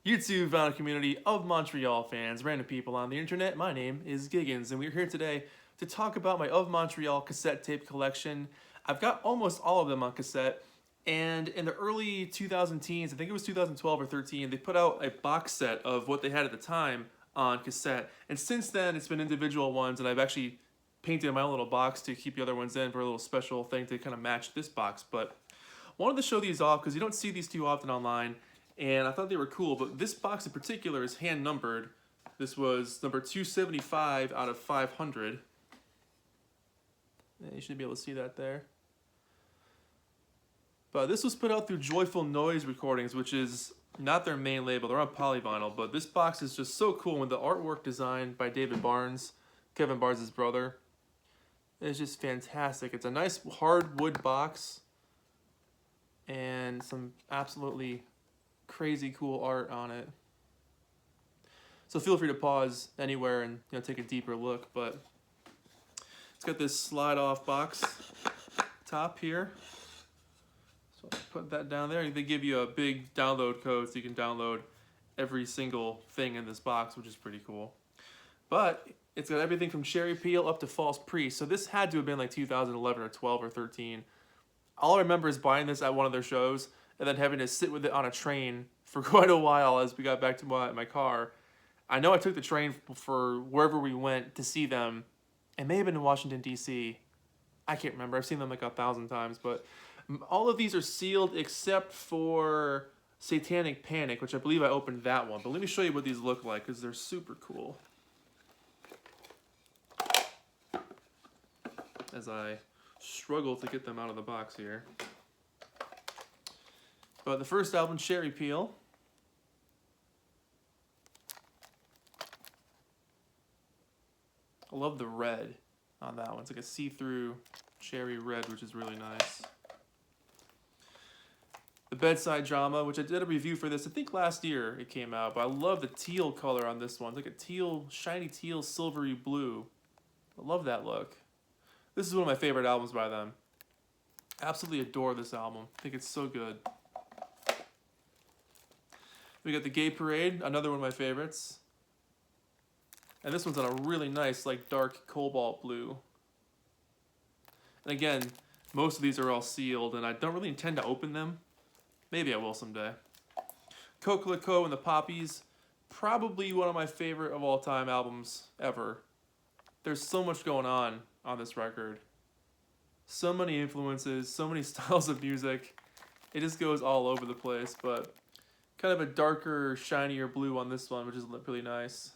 YouTube Fauna community of Montreal fans, random people on the internet. My name is Giggens, and we're here today to talk about my Of Montreal cassette tape collection. I've got almost all of them on cassette, and in the early 2010s, I think it was 2012 or 13, they put out a box set of what they had at the time on cassette. And since then, it's been individual ones, and I've actually painted my own little box to keep the other ones in for a little special thing to kind of match this box. But wanted to show these off because you don't see these too often online, and I thought they were cool. But this box in particular is hand numbered. This was number 275 out of 500. You should be able to see that there. But this was put out through Joyful Noise Recordings, which is not their main label. They're on polyvinyl, but this box is just so cool. And the artwork designed by David Barnes, Kevin Barnes' brother, is just fantastic. It's a nice hardwood box and some absolutely crazy cool art on it. So feel free to pause anywhere and take a deeper look. But it's got this slide off box top here. So put that down there. They give you a big download code so you can download every single thing in this box, which is pretty cool. But it's got everything from Cherry Peel up to False Priest. So this had to have been like 2011 or 12 or 13. All I remember is buying this at one of their shows and then having to sit with it on a train for quite a while as we got back to my car. I know I took the train for wherever we went to see them. It may have been in Washington, D.C. I can't remember. I've seen them like 1,000 times. But all of these are sealed except for Satanic Panic, which I believe I opened that one. But let me show you what these look like because they're super cool. As I struggle to get them out of the box here. But the first album, Cherry Peel. I love the red on that one. It's like a see-through cherry red, which is really nice. The Bedside Drama, which I did a review for this, I think last year it came out, but I love the teal color on this one. It's like a teal, shiny teal, silvery blue. I love that look. This is one of my favorite albums by them. Absolutely adore this album. I think it's so good. We got The Gay Parade, another one of my favorites. And this one's on a really nice, like, dark cobalt blue. And again, most of these are all sealed, and I don't really intend to open them. Maybe I will someday. Coco and the Poppies, probably one of my favorite of all time albums ever. There's so much going on this record. So many influences, so many styles of music. It just goes all over the place, but kind of a darker, shinier blue on this one, which is really nice.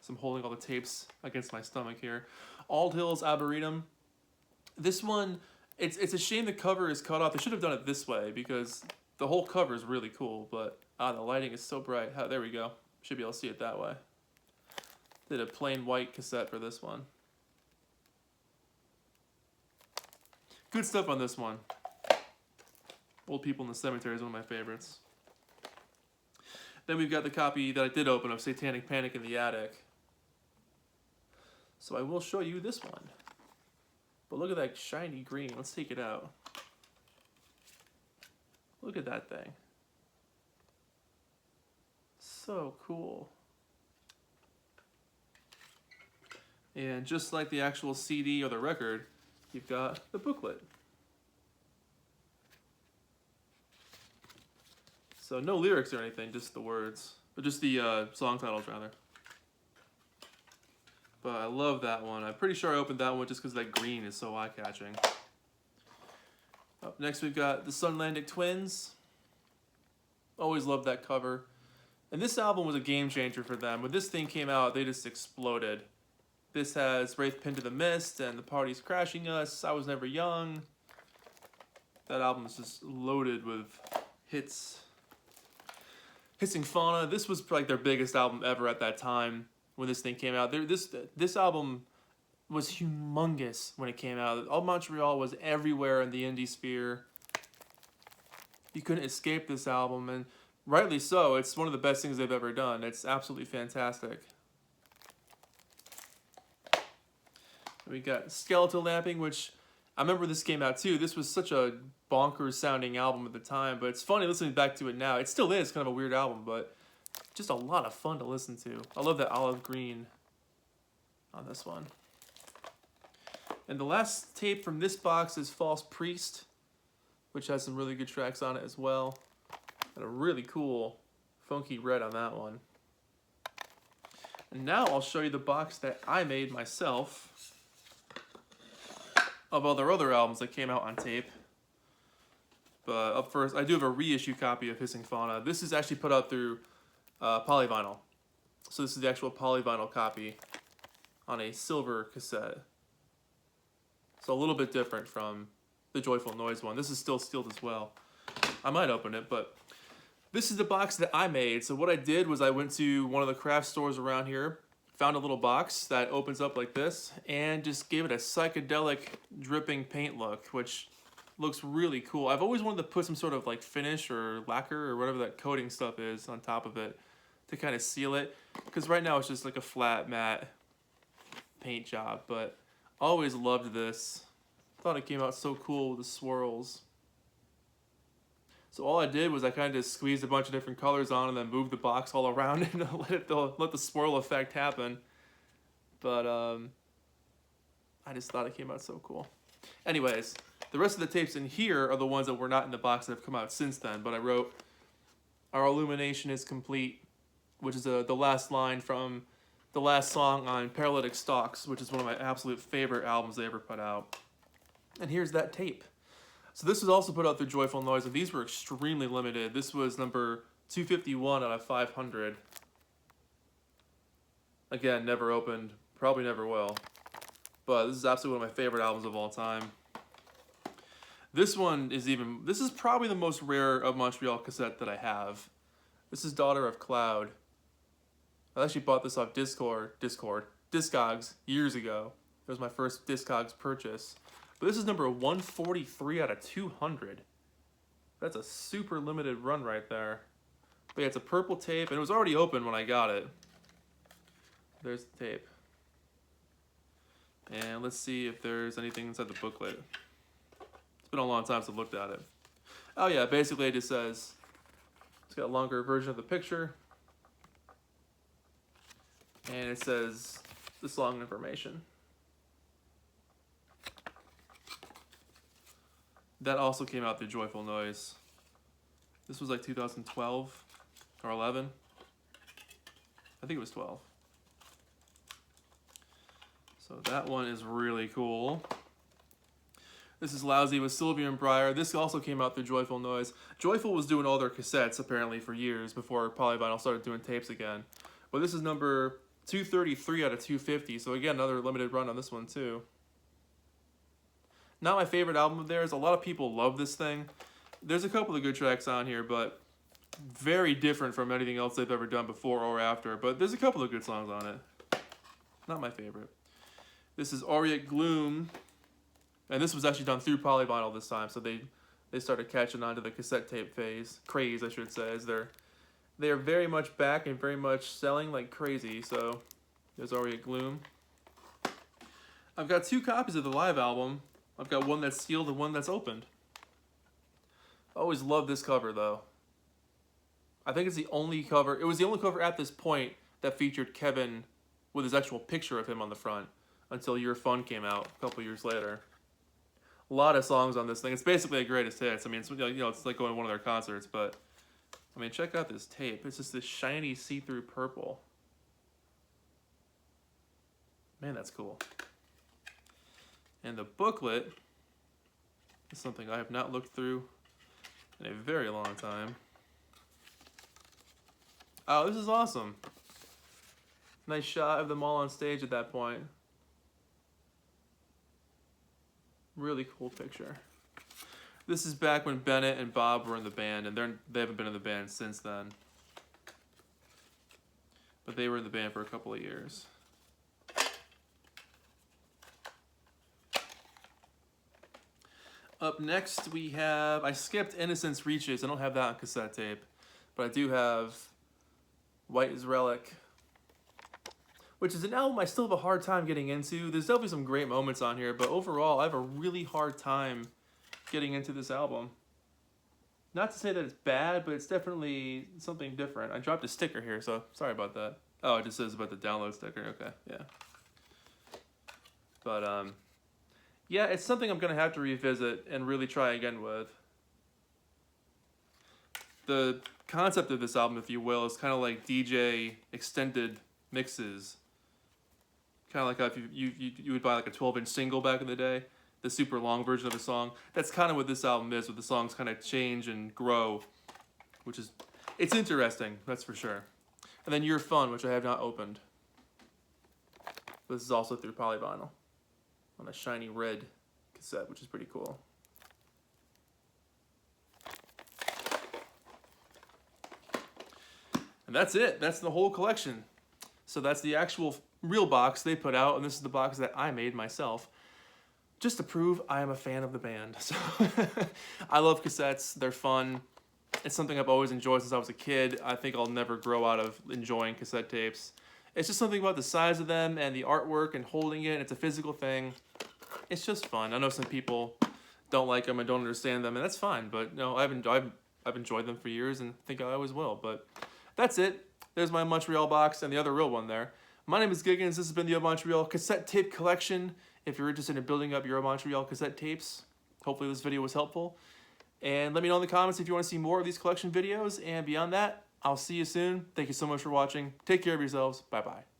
So I'm holding all the tapes against my stomach here. Hills Arboretum. This one, it's a shame the cover is cut off. They should have done it this way because the whole cover is really cool, but the lighting is so bright. There we go. Should be able to see it that way. Did a plain white cassette for this one. Good stuff on this one. Old People in the Cemetery is one of my favorites. Then we've got the copy that I did open of Satanic Panic in the Attic. So I will show you this one. But look at that shiny green. Let's take it out. Look at that thing. So cool. And just like the actual CD or the record, you've got the booklet. So no lyrics or anything, just the words. But just the song titles, rather. But I love that one. I'm pretty sure I opened that one just because that green is so eye-catching. Up next we've got the Sunlandic Twins. Always loved that cover. And this album was a game changer for them. When this thing came out, they just exploded. This has Wraith Pinned to the Mist and The Party's Crashing Us, I Was Never Young. That album is just loaded with hits. Hissing Fauna, this was like their biggest album ever at that time when this thing came out. This album was humongous when it came out. All Montreal was everywhere in the indie sphere. You couldn't escape this album, and rightly so. It's one of the best things they've ever done. It's absolutely fantastic. We got Skeletal Lamping, which I remember this came out too. This was such a bonkers sounding album at the time, but it's funny listening back to it now. It still is kind of a weird album, but just a lot of fun to listen to. I love that olive green on this one. And the last tape from this box is False Priest, which has some really good tracks on it as well. And a really cool funky red on that one. And now I'll show you the box that I made myself of other albums that came out on tape. But up first, I do have a reissue copy of Hissing Fauna. This is actually put out through polyvinyl. So this is the actual polyvinyl copy on a silver cassette. So a little bit different from the Joyful Noise one. This is still sealed as well. I might open it, but this is the box that I made. So what I did was I went to one of the craft stores around here, found a little box that opens up like this, and just gave it a psychedelic dripping paint look, which looks really cool. I've always wanted to put some sort of like finish or lacquer or whatever that coating stuff is on top of it to kind of seal it, because right now it's just like a flat matte paint job. But I always loved this. Thought it came out so cool with the swirls. So all I did was I kind of just squeezed a bunch of different colors on and then moved the box all around and let the swirl effect happen. But I just thought it came out so cool. Anyways, the rest of the tapes in here are the ones that were not in the box that have come out since then. But I wrote, "Our illumination is complete," which is the last line from the last song on Paralytic Stalks, which is one of my absolute favorite albums they ever put out. And here's that tape. So this was also put out through Joyful Noise, and these were extremely limited. This was number 251 out of 500. Again, never opened, probably never will. But this is absolutely one of my favorite albums of all time. This one is this is probably the most rare of Montreal Cassette that I have. This is Daughter of Cloud. I actually bought this off Discogs years ago. It was my first Discogs purchase. But this is number 143 out of 200. That's a super limited run right there. But yeah, it's a purple tape, and it was already open when I got it. There's the tape. And let's see if there's anything inside the booklet. It's been a long time since I looked at it. Oh yeah, basically it just says, it's got a longer version of the picture. And it says the song information. That also came out through Joyful Noise. This was like 2012 or 11. I think it was 12. So that one is really cool. This is Lousy with Sylvia and Briar. This also came out through Joyful Noise. Joyful was doing all their cassettes apparently for years before Polyvinyl started doing tapes again. But this is number 233 out of 250. So again, another limited run on this one too. Not my favorite album of theirs. A lot of people love this thing. There's a couple of good tracks on here, but very different from anything else they've ever done before or after. But there's a couple of good songs on it. Not my favorite. This is Arya Gloom. And this was actually done through Polyvinyl this time, so they started catching on to the cassette tape craze, I should say, as they are very much back and very much selling like crazy. So there's Arya Gloom. I've got two copies of the live album. I've got one that's sealed and one that's opened. I always loved this cover though. I think it's the only cover, it was the only cover at this point that featured Kevin with his actual picture of him on the front until Your Fun came out a couple years later. A lot of songs on this thing. It's basically a greatest hits. I mean, it's, it's like going to one of their concerts, but I mean, check out this tape. It's just this shiny see-through purple. Man, that's cool. And the booklet is something I have not looked through in a very long time. Oh, this is awesome. Nice shot of them all on stage at that point. Really cool picture. This is back when Bennett and Bob were in the band, and they haven't been in the band since then. But they were in the band for a couple of years. Up next we have, I skipped Innocence Reaches. I don't have that on cassette tape, but I do have White as Relic, which is an album I still have a hard time getting into. There's definitely some great moments on here, but overall, I have a really hard time getting into this album. Not to say that it's bad, but it's definitely something different. I dropped a sticker here, so sorry about that. Oh, it just says about the download sticker. Okay, yeah. But, yeah, it's something I'm going to have to revisit and really try again with. The concept of this album, if you will, is kind of like DJ extended mixes. Kind of like how if you would buy like a 12-inch single back in the day, the super long version of a song. That's kind of what this album is, where the songs kind of change and grow, which is, it's interesting, that's for sure. And then You're Fun, which I have not opened. This is also through polyvinyl on a shiny red cassette, which is pretty cool. And that's it. That's the whole collection. So that's the actual real box they put out, and this is the box that I made myself, just to prove I am a fan of the band. So I love cassettes. They're fun. It's something I've always enjoyed since I was a kid. I think I'll never grow out of enjoying cassette tapes. It's just something about the size of them and the artwork and holding it. It's a physical thing. It's just fun. I know some people don't like them and don't understand them, and that's fine. But no, I've enjoyed them for years and think I always will. But that's it. There's my Montreal box and the other real one there. My name is Giggens. This has been the Montreal Cassette Tape Collection. If you're interested in building up your Montreal cassette tapes, hopefully this video was helpful. And let me know in the comments if you want to see more of these collection videos. And beyond that, I'll see you soon. Thank you so much for watching. Take care of yourselves. Bye-bye.